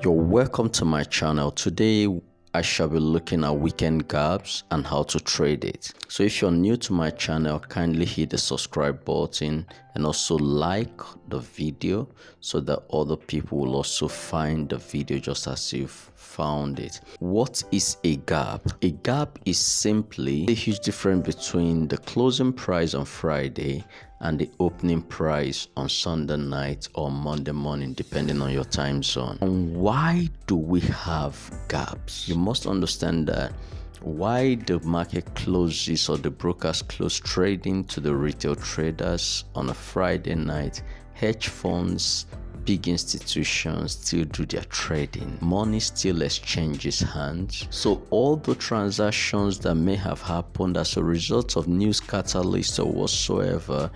You're welcome to my channel. Today I shall be looking at weekend gaps and how to trade it. So if you're new to my channel, kindly hit the subscribe button and also like the video so that other people will also find the video just as you've found it. What is a gap? A gap is simply the huge difference between the closing price on Friday and the opening price on Sunday night or Monday morning, depending on your time zone. And why do we have gaps? You must understand that why the market closes or the brokers close trading to the retail traders on a Friday night, hedge funds, big institutions still do their trading. Money still exchanges hands. So all the transactions that may have happened as a result of news catalyst or whatsoever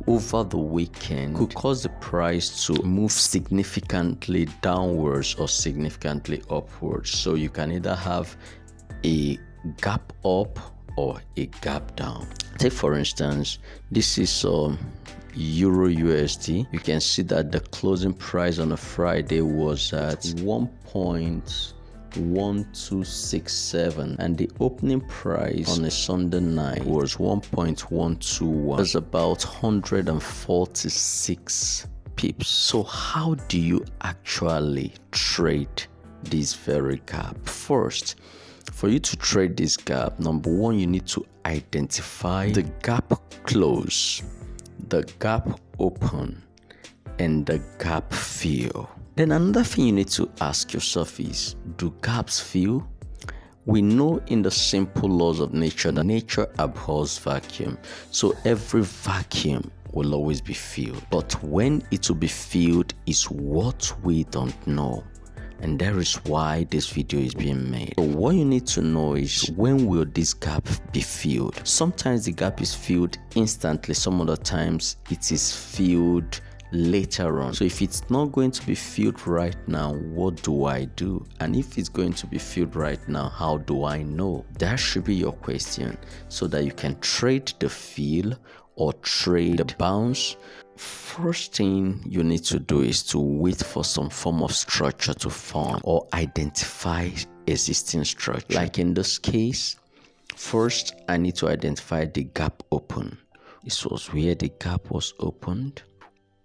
over the weekend could cause the price to move significantly downwards or significantly upwards. So you can either have a gap up or a gap down. Take for instance, this is Euro USD. You can see that the closing price on a Friday was at 1.1267 and the opening price on a Sunday night was 1.121. That's about 146 pips. So how do you actually trade this very gap? First, for you to trade this gap, number one, you need to identify the gap close, the gap open, and the gap fill. Then another thing you need to ask yourself is, do gaps fill? We know in the simple laws of nature that nature abhors vacuum. So every vacuum will always be filled. But when it will be filled is what we don't know. And that is why this video is being made. So what you need to know is, when will this gap be filled? Sometimes the gap is filled instantly. Some other times it is filled later on. So if it's not going to be filled right now, what do I do? And if it's going to be filled right now, how do I know? That should be your question, so that you can trade the fill or trade the bounce. First thing you need to do is to wait for some form of structure to form or identify existing structure. Like in this case, first I need to identify the gap open. This was where the gap was opened.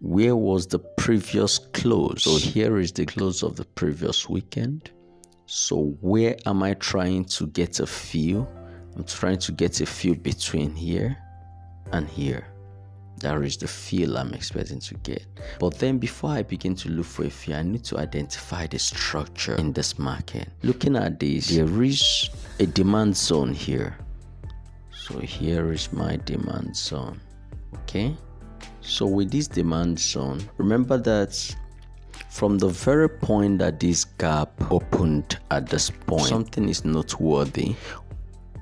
Where was the previous close? So here is the close of the previous weekend. So where am I trying to get a fill? I'm trying to get a fill between here and here. That is the fill I'm expecting to get. But then before I begin to look for a fill, I need to identify the structure in this market. Looking at this, there is a demand zone here. So here is my demand zone. Okay. So with this demand zone, remember that from the very point that this gap opened at this point, something is noteworthy.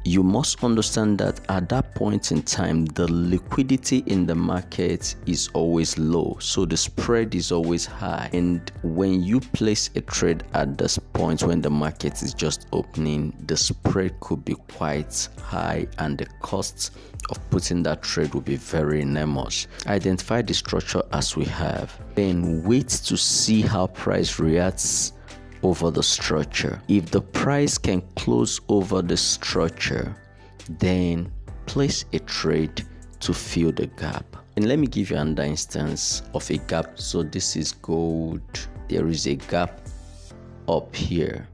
You must understand that at that point in time, the liquidity in the market is always low. So the spread is always high. And when you place a trade at this point, when the market is just opening, the spread could be quite high and the cost of putting that trade will be very enormous. Identify the structure as we have. Then wait to see how price reacts over the structure. If the price can close over the structure, then place a trade to fill the gap. And let me give you another instance of a gap. So this is gold. There is a gap up here.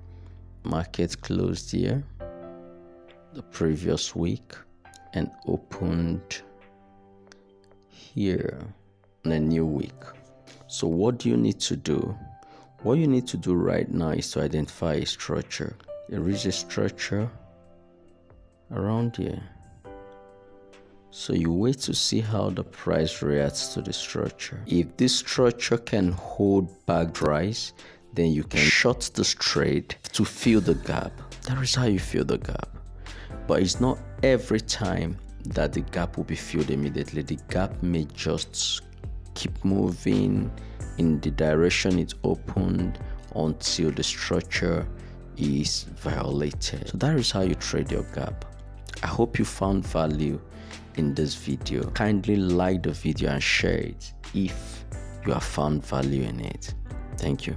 Market closed here the previous week and opened here on a new week. So what do you need to do? What you need to do right now is to identify a structure. There is a structure around here. So you wait to see how the price reacts to the structure. If this structure can hold back price, then you can short this trade to fill the gap. That is how you fill the gap. But it's not every time that the gap will be filled immediately. The gap may just keep moving in the direction it opened until the structure is violated. So that is how you trade your gap. I hope you found value in this video. Kindly like the video and share it if you have found value in it. Thank you.